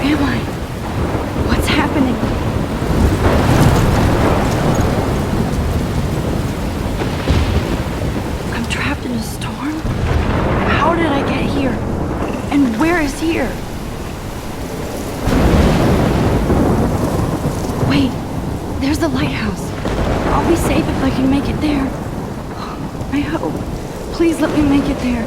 am I? What's happening? I'm trapped in a storm? How did I get here? And where is here? Wait, there's the lighthouse. I'll be safe if I can make it there. I hope. Please let me make it there.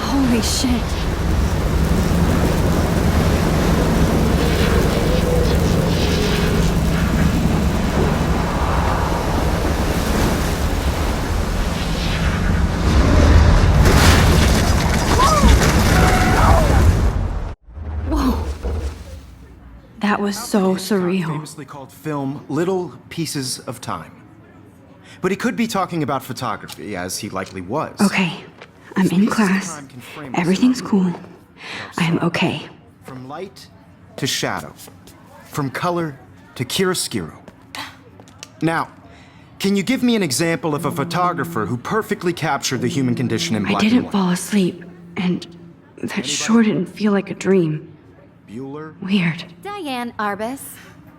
Holy shit. Whoa. That was so surreal. Famously called film Little Pieces of Time. But he could be talking about photography, as he likely was. Okay. I'm in class. Everything's cool. I am okay. From light to shadow. From color to chiaroscuro. Now, can you give me an example of a photographer who perfectly captured the human condition in black and I didn't white? fall asleep, and that sure didn't feel like a dream. Bueller? Weird. Diane Arbus.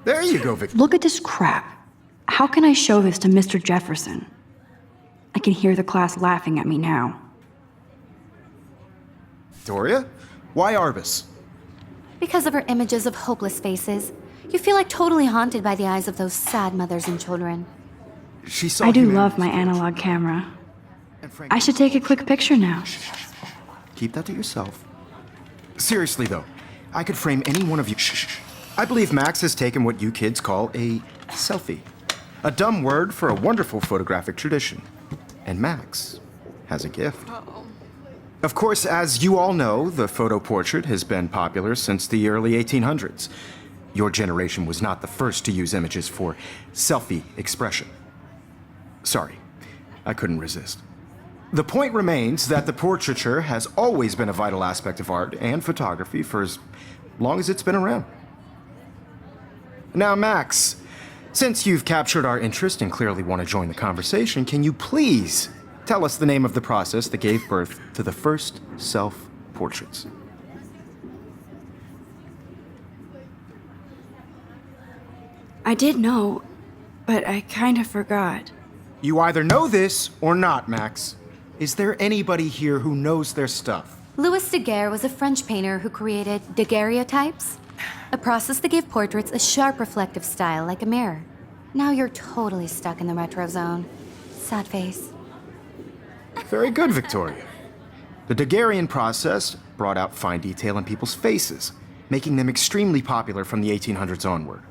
There you go, Victor. Look at this crap. How can I show this to Mr. Jefferson? I can hear the class laughing at me now. Victoria? Why Arbus? Because of her images of hopeless faces, you feel like totally haunted by the eyes of those sad mothers and children. She saw I do humanity love my analog camera. and I should take a quick picture now. Keep that to yourself. Seriously, though, I could frame any one of you. I believe Max has taken what you kids call a selfie. A dumb word for a wonderful photographic tradition. And Max has a gift. Of course, as you all know, the photo portrait has been popular since the early 1800s. Your generation was not the first to use images for selfie expression. Sorry, I couldn't resist. The point remains that the portraiture has always been a vital aspect of art and photography for as long as it's been around. Now, Max, since you've captured our interest and clearly want to join the conversation, can you please tell us the name of the process that gave birth to the first self-portraits? I did know, but I kind of forgot. You either know this or not, Max. Is there anybody here who knows their stuff? Louis Daguerre was a French painter who created daguerreotypes, a process that gave portraits a sharp reflective style like a mirror. Now you're totally stuck in the retro zone. Sad face. Very good, Victoria. The Daguerrean process brought out fine detail in people's faces, making them extremely popular from the 1800s onward.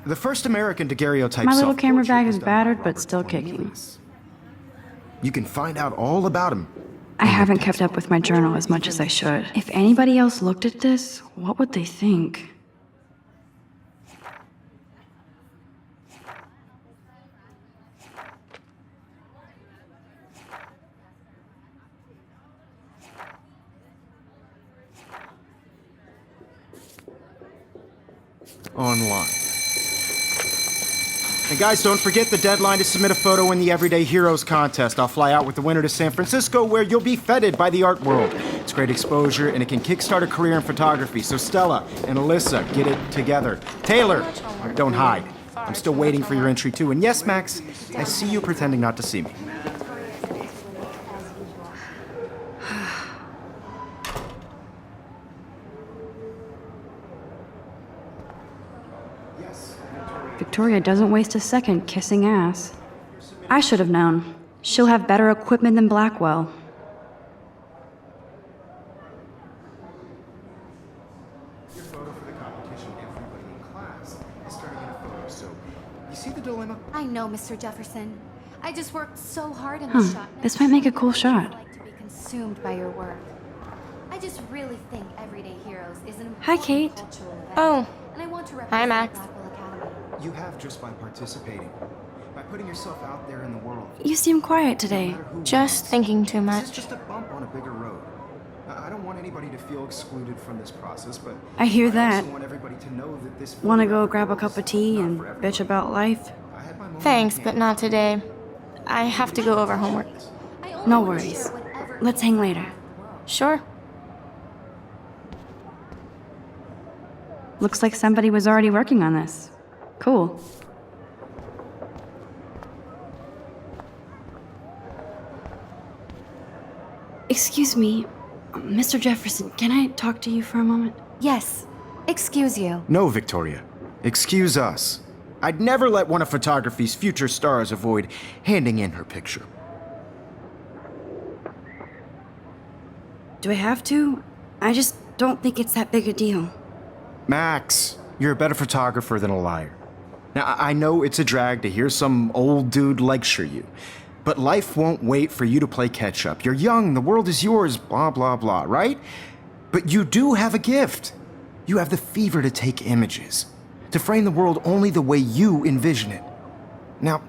The first American daguerreotype My little camera self-portrait bag was is done battered, by but Robert still Cornelius. kicking. You can find out all about him. I haven't kept up with my journal as much as I should. If anybody else looked at this, what would they think? Online. And guys, don't forget the deadline to submit a photo in the Everyday Heroes contest. I'll fly out with the winner to San Francisco, where you'll be feted by the art world. It's great exposure, and it can kickstart a career in photography. So Stella and Alyssa, get it together. Taylor, don't hide. I'm still waiting for your entry too. And yes, Max, I see you pretending not to see me. Victoria doesn't waste a second kissing ass. I should have known. She'll have better equipment than Blackwell. I know, Mr. Jefferson. I just worked so hard in this shot. and This I might make a truly cool know what shot. it's like to be consumed by your work. I just really think Everyday Heroes is an Hi, important Kate. cultural event. Oh. And I want to Hi, represent Max. Blackwell Academy. You have just by participating, by putting yourself out there in the world. You seem quiet No today. matter who Just wins. thinking too This is much. just a bump on a bigger road. I don't want anybody to feel excluded from this process, but I hear also that. want everybody to know that this Wanna go photographic grab a world cup is of tea not and for bitch everybody. about life? I had my moment Thanks, in but camp. not today. I have to go over homework. I only No want to worries. share whatever Let's hang later. Sure. Looks like somebody was already working on this. Cool. Excuse me, Mr. Jefferson, can I talk to you for a moment? Yes. Excuse you. No, Victoria. Excuse us. I'd never let one of photography's future stars avoid handing in her picture. Do I have to? I just don't think it's that big a deal. Max, you're a better photographer than a liar. Now, I know it's a drag to hear some old dude lecture you, but life won't wait for you to play catch up. You're young, the world is yours, blah, blah, blah, right? But you do have a gift. You have the fever to take images, to frame the world only the way you envision it. Now,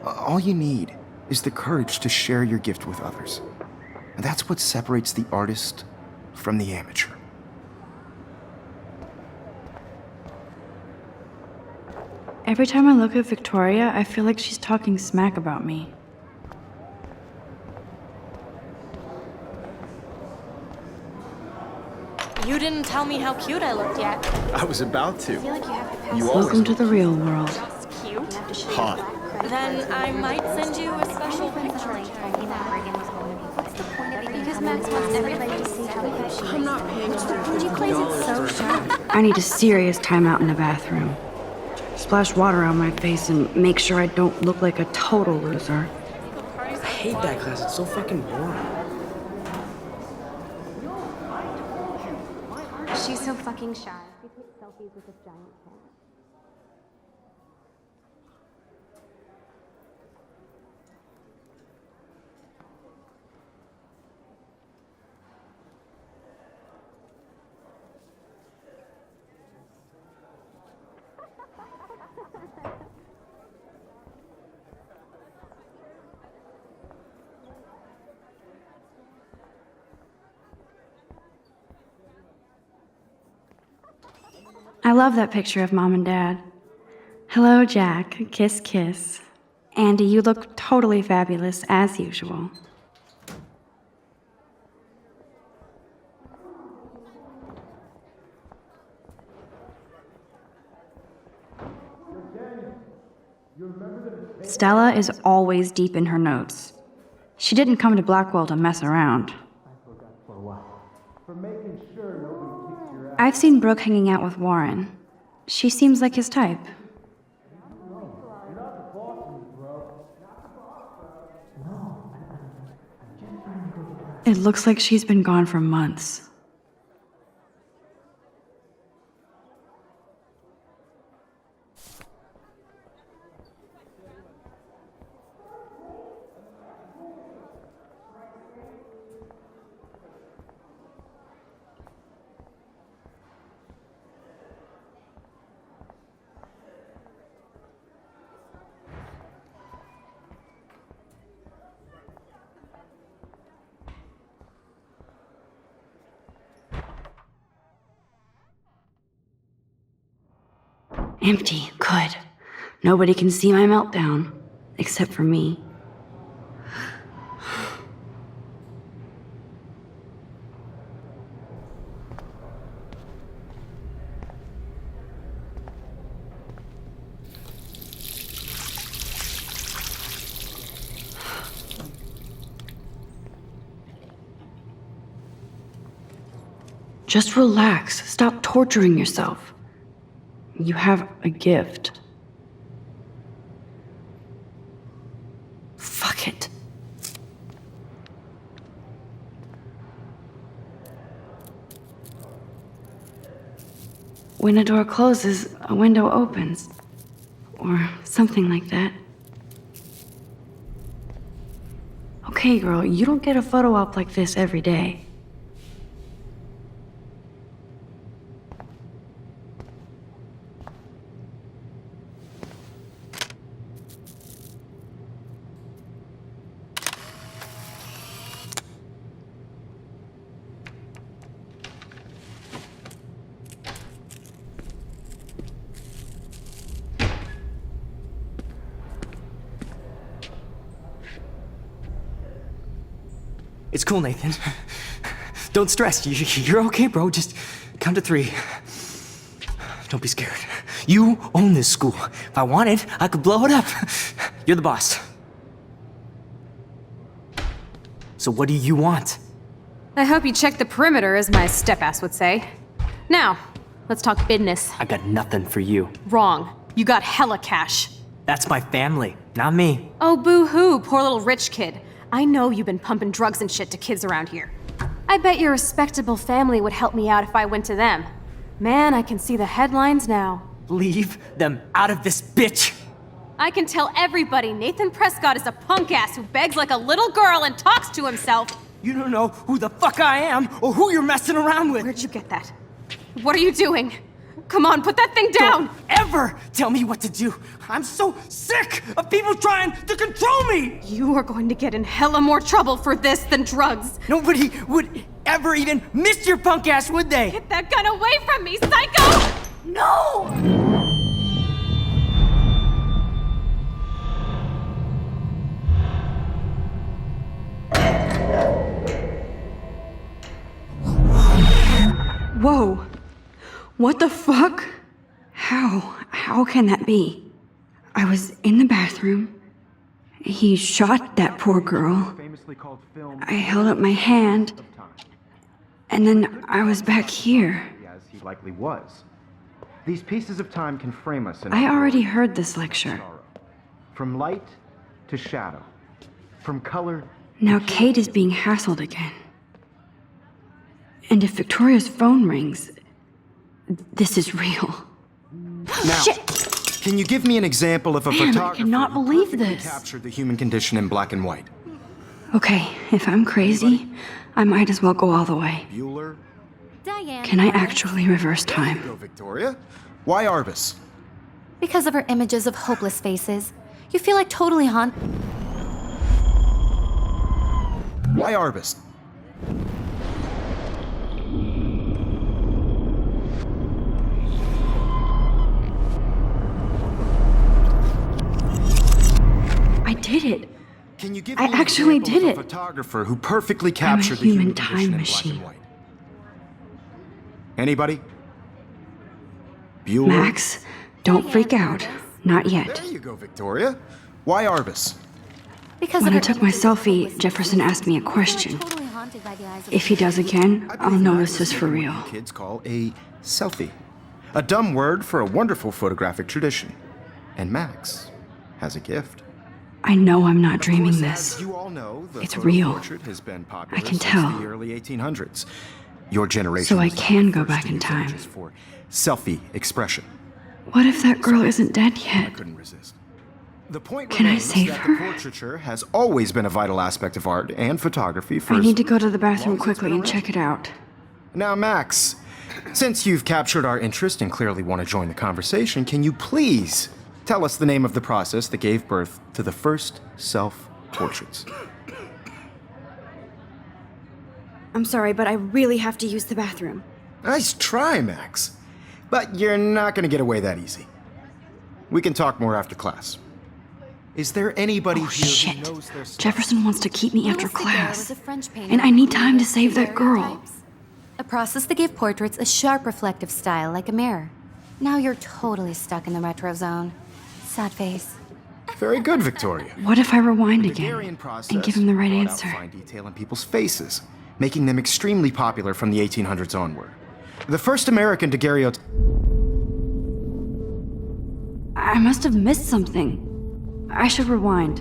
all you need is the courage to share your gift with others. And that's what separates the artist from the amateur. Every time I look at Victoria, I feel like she's talking smack about me. You didn't tell me how cute I looked yet. I was about to. You Welcome to the real world. Cute? hot. Then I might send you a special picture. Because Max wants everybody to see how cute she is. I'm not paying attention. Would you please? It's so sharp. I need a serious timeout in the bathroom. Splash water on my face and make sure I don't look like a total loser. I hate that class. It's so fucking boring. She's so fucking shy. We take selfies with this giant camera. I love that picture of Mom and Dad. Hello, Jack. Kiss, kiss. Andy, you look totally fabulous, as usual. Stella is always deep in her notes. She didn't come to Blackwell to mess around. I've seen Brooke hanging out with Warren. She seems like his type. It looks like she's been gone for months. Empty. Good. Nobody can see my meltdown. Except for me. Just relax. Stop torturing yourself. You have a gift. Fuck it. When a door closes, a window opens. or something like that. Okay, girl, you don't get a photo op like this every day. It's cool, Nathan. Don't stress. You're okay, bro. Just count to 3. Don't be scared. You own this school. If I wanted, I could blow it up. You're the boss. So what do you want? I hope you checked the perimeter, as my step-ass would say. Now, let's talk business. I got nothing for you. Wrong. You got hella cash. That's my family, not me. Oh, boo-hoo, poor little rich kid. I know you've been pumping drugs and shit to kids around here. I bet your respectable family would help me out if I went to them. Man, I can see the headlines now. Leave them out of this bitch! I can tell everybody Nathan Prescott is a punk ass who begs like a little girl and talks to himself. You don't know who the fuck I am or who you're messing around with. Where'd you get that? What are you doing? Come on, put that thing down! Don't ever tell me what to do. I'm so sick of people trying to control me! You are going to get in hella more trouble for this than drugs. Nobody would ever even miss your punk ass, would they? Get that gun away from me, psycho! No! Whoa! What the fuck? How can that be? I was in the bathroom. He shot that poor girl. Famously called film I held up my hand, of time, and then I was back here. as he likely was. These pieces of time can frame us in I our already glory heard this lecture. and sorrow. From light to shadow. From color. Now Kate is being hassled again. And if Victoria's phone rings, this is real. Now, Shit! can you give me an example of a Man, I photographer cannot who believe perfectly this. captured the human condition in black and white? Okay, if I'm crazy, I might as well go all the way. Bueller? Diane. Can I actually reverse time? Go, Victoria. Why Arbus? Because of her images of hopeless faces, you feel like totally haunted. Why Arbus? I did it. Can you give I me an actually example did of a it. photographer who perfectly captured the human human time condition in machine. black and white? Anybody? Bueller? Max, don't freak out. Not yet. There you go, Victoria. Why Arbus? Because When of I her took my images of selfie, hopeless Jefferson faces, asked me a you feel like question. totally haunted by the eyes of If he does again, I I'll believe know Max this is is for what real. you kids call a selfie. A dumb word for a wonderful photographic tradition. And Max has a gift. I know I'm not Of dreaming course, this. as you all know, the It's photo real. portrait has been popular I can since tell. the early 1800s. Your generation So I was the can go first back to in use time. images for selfie expression. What if that girl isn't dead I yet? couldn't resist. The point Can I remains save that her? the portraiture has always been a vital aspect of art and photography for I as need to go to the bathroom long as it's quickly been and check it out. Now, Max, since you've captured our interest and clearly want to join the conversation, can you please tell us the name of the process that gave birth to the first self-portraits? I'm sorry, but I really have to use the bathroom. Nice try, Max. But you're not going to get away that easy. We can talk more after class. Is there anybody Oh, here shit. who knows their stuff? Jefferson wants to keep me after Louis Daguerre class. was a French painter And I need time who to save that created girl. daguerreotypes, a process that gave portraits a sharp reflective style like a mirror. Now you're totally stuck in the retro zone. Sad face. Very good, Victoria. What if I rewind The again Daguerrean process and give him the right brought out answer? fine detail in people's faces, making them extremely popular from the 1800s onward. The first American daguerreotype. I must have missed something. I should rewind.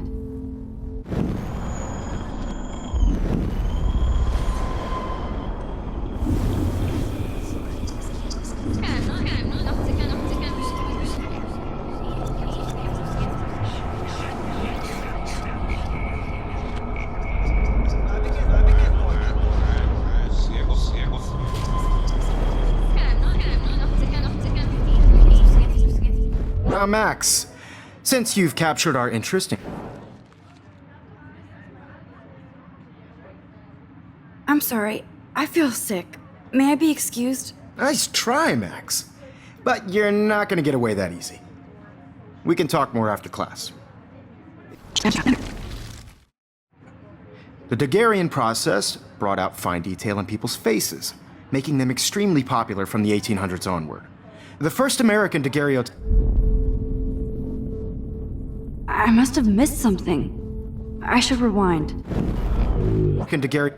Now, Max, since you've captured our interest in... I'm sorry. I feel sick. May I be excused? Nice try, Max. But you're not gonna get away that easy. We can talk more after class. The Daguerrean process brought out fine detail in people's faces, making them extremely popular from the 1800s onward. The first American daguerreotype... I must have missed something. I should rewind. Daguerre...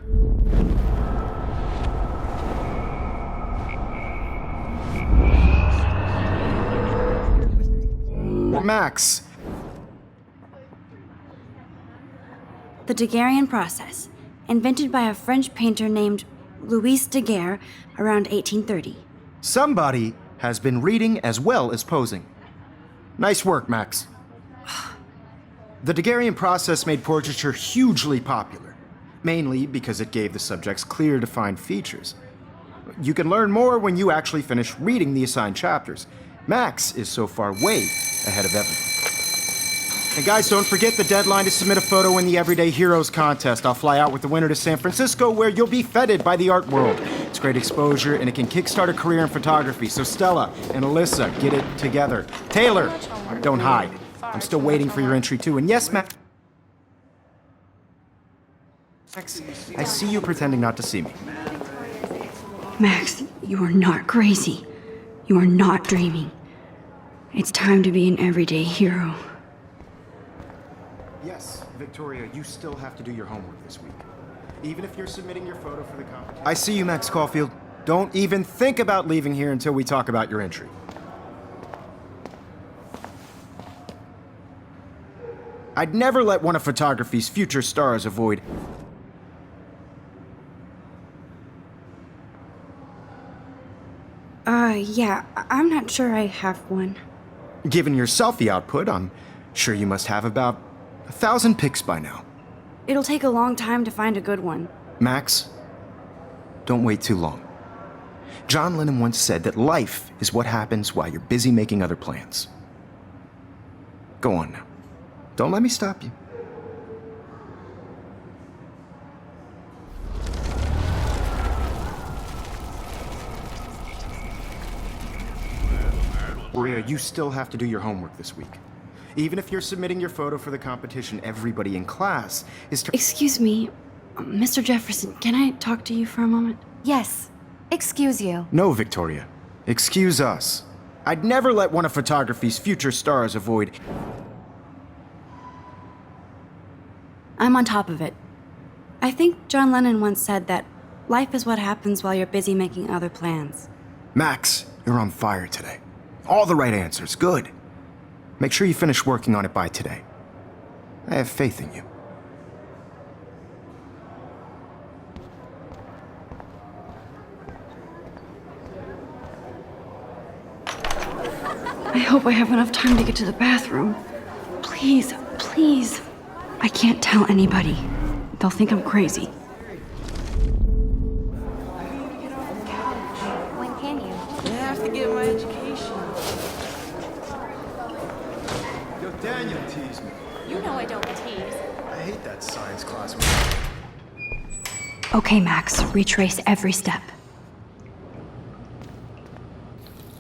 Max, The Daguerrean process, invented by a French painter named Louis Daguerre around 1830. somebody has been reading as well as posing. Nice work, Max. The Daguerrean process made portraiture hugely popular, mainly because it gave the subjects clear, defined features. You can learn more when you actually finish reading the assigned chapters. Max is so far way ahead of everyone. And guys, don't forget the deadline to submit a photo in the Everyday Heroes contest. I'll fly out with the winner to San Francisco, where you'll be feted by the art world. It's great exposure, and it can kickstart a career in photography. So Stella and Alyssa, get it together. Taylor, don't hide. I'm still waiting for your entry too. And yes, Max, I see you pretending not to see me. Max, you are not crazy. You are not dreaming. It's time to be an everyday hero. Yes, Victoria, you still have to do your homework this week. Even if you're submitting your photo for the competition. I see you, Max Caulfield. Don't even think about leaving here until we talk about your entry. I'd never let one of photography's future stars avoid... Yeah, I'm not sure I have one. Given your selfie output, I'm sure you must have about 1,000 pics by now. It'll take a long time to find a good one. Max, don't wait too long. John Lennon once said that life is what happens while you're busy making other plans. Go on now. Don't let me stop you. Maria, you still have to do your homework this week. Even if you're submitting your photo for the competition, everybody in class is... Excuse me, Mr. Jefferson, can I talk to you for a moment? Yes. Excuse you. No, Victoria. Excuse us. I'd never let one of photography's future stars avoid... I'm on top of it. I think John Lennon once said that life is what happens while you're busy making other plans. Max, you're on fire today. All the right answers. Good. Make sure you finish working on it by today. I have faith in you. I hope I have enough time to get to the bathroom. Please, please. I can't tell anybody. They'll think I'm crazy. When can you? I have to get my education. Yo, Daniel teased me. You know I don't tease. I hate that science class. Okay, Max, retrace every step.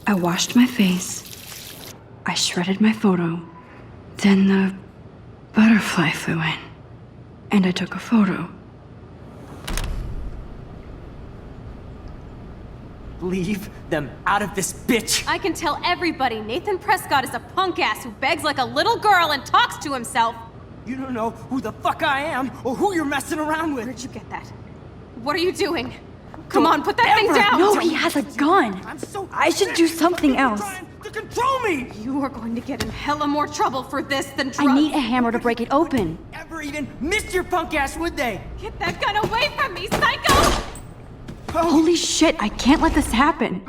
I washed my face. I shredded my photo. Then the butterfly flew in. And I took a photo. Leave them out of this bitch! I can tell everybody Nathan Prescott is a punk ass who begs like a little girl and talks to himself. You don't know who the fuck I am or who you're messing around with. Where'd you get that? What are you doing? Come on, put that thing ever- down! No, he has a gun. I'm so I should sick do of something people else. trying to control me! You are going to get in hella more trouble for this than drugs. I need a hammer to break it open. Ever even missed your punk ass, would they? Get that gun away from me, psycho! Holy shit, I can't let this happen.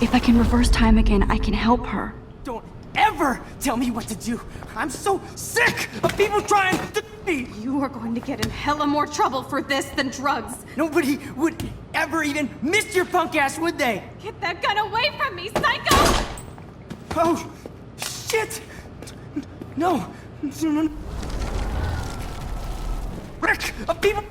If I can reverse time again, I can help her. Don't ever tell me what to do. I'm so sick of people trying to me. You are going to get in hella more trouble for this than drugs. Nobody would ever even miss your punk ass, would they? Get that gun away from me, psycho! Oh, shit! No. No. Rick, people...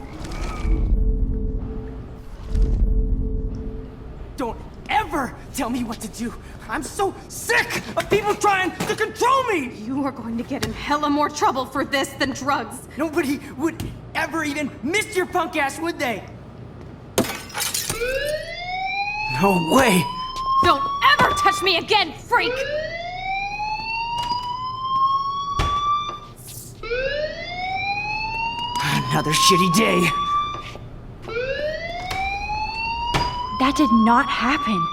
Don't ever tell me what to do. I'm so sick of people trying to control me! You are going to get in hella more trouble for this than drugs. Nobody would ever even miss your punk ass, would they? No way! Don't ever touch me again, freak! Another shitty day. That did not happen.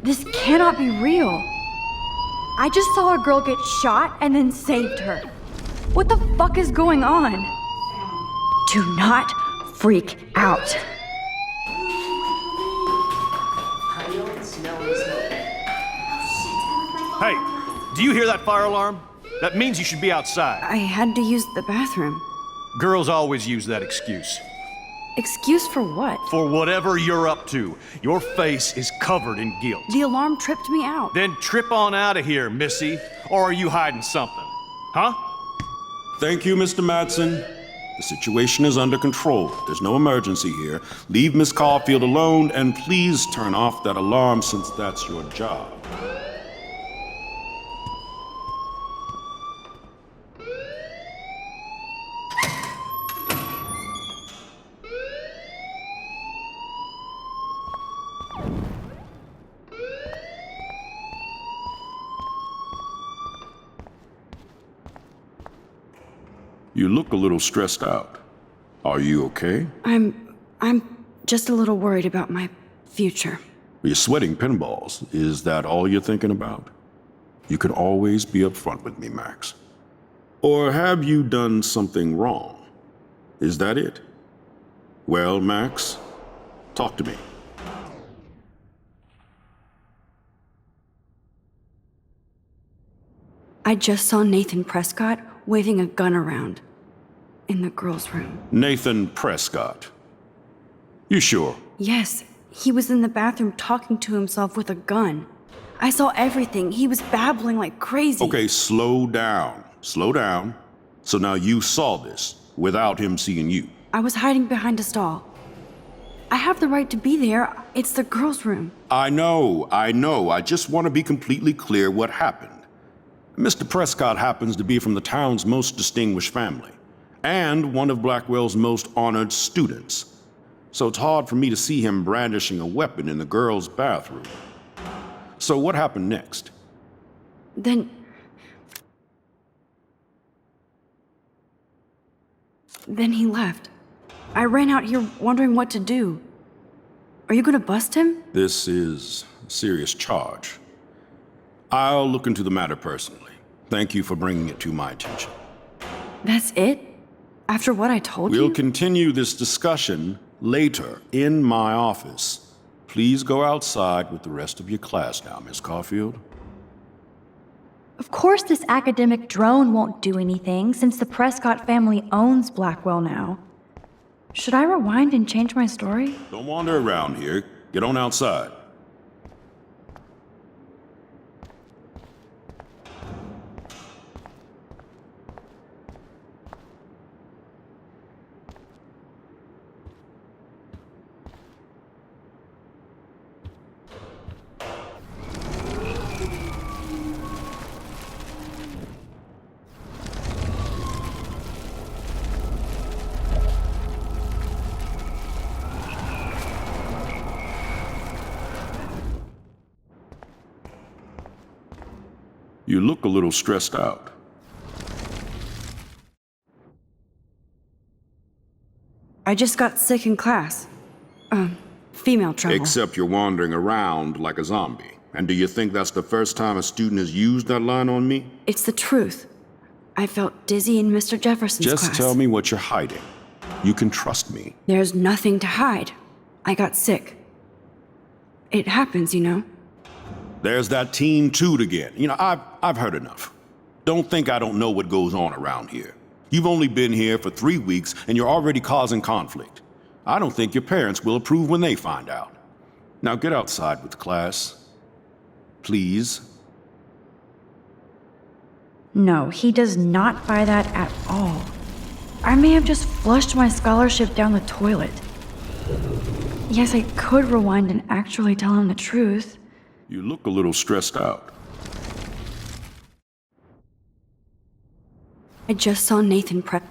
This cannot be real. I just saw a girl get shot and then saved her. What the fuck is going on? Do not freak out. Hey, do you hear that fire alarm? That means you should be outside. I had to use the bathroom. Girls always use that excuse. Excuse for what? For whatever you're up to, your face is covered in guilt. The alarm tripped me out. Then trip on out of here, Missy. Or are you hiding something? Huh? Thank you, Mr. Madsen. The situation is under control. There's no emergency here. Leave Miss Caulfield alone, and please turn off that alarm since that's your job. You look a little stressed out. Are you okay? I'm just a little worried about my future. You're sweating pinballs. Is that all you're thinking about? You can always be upfront with me, Max. Or have you done something wrong? Is that it? Well, Max, talk to me. I just saw Nathan Prescott waving a gun around in the girls' room. Nathan Prescott. You sure? Yes, he was in the bathroom talking to himself with a gun. I saw everything. He was babbling like crazy. Okay, slow down. Slow down. So now you saw this without him seeing you. I was hiding behind a stall. I have the right to be there. It's the girls' room. I know. I just want to be completely clear what happened. Mr. Prescott happens to be from the town's most distinguished family, and one of Blackwell's most honored students. So it's hard for me to see him brandishing a weapon in the girls' bathroom. So what happened next? Then he left. I ran out here wondering what to do. Are you gonna bust him? This is a serious charge. I'll look into the matter personally. Thank you for bringing it to my attention. That's it? After what I told you? We'll continue this discussion later in my office. Please go outside with the rest of your class now, Miss Caulfield. Of course this academic drone won't do anything since the Prescott family owns Blackwell now. Should I rewind and change my story? Don't wander around here. Get on outside. You look a little stressed out. I just got sick in class. Female trouble. Except you're wandering around like a zombie. And do you think that's the first time a student has used that line on me? It's the truth. I felt dizzy in Mr. Jefferson's class. Just tell me what you're hiding. You can trust me. There's nothing to hide. I got sick. It happens, you know. There's that teen toot again. You know, I've heard enough. Don't think I don't know what goes on around here. You've only been here for 3 weeks and you're already causing conflict. I don't think your parents will approve when they find out. Now get outside with class. Please. No, he does not buy that at all. I may have just flushed my scholarship down the toilet. Yes, I could rewind and actually tell him the truth. You look a little stressed out. I just saw Nathan prep.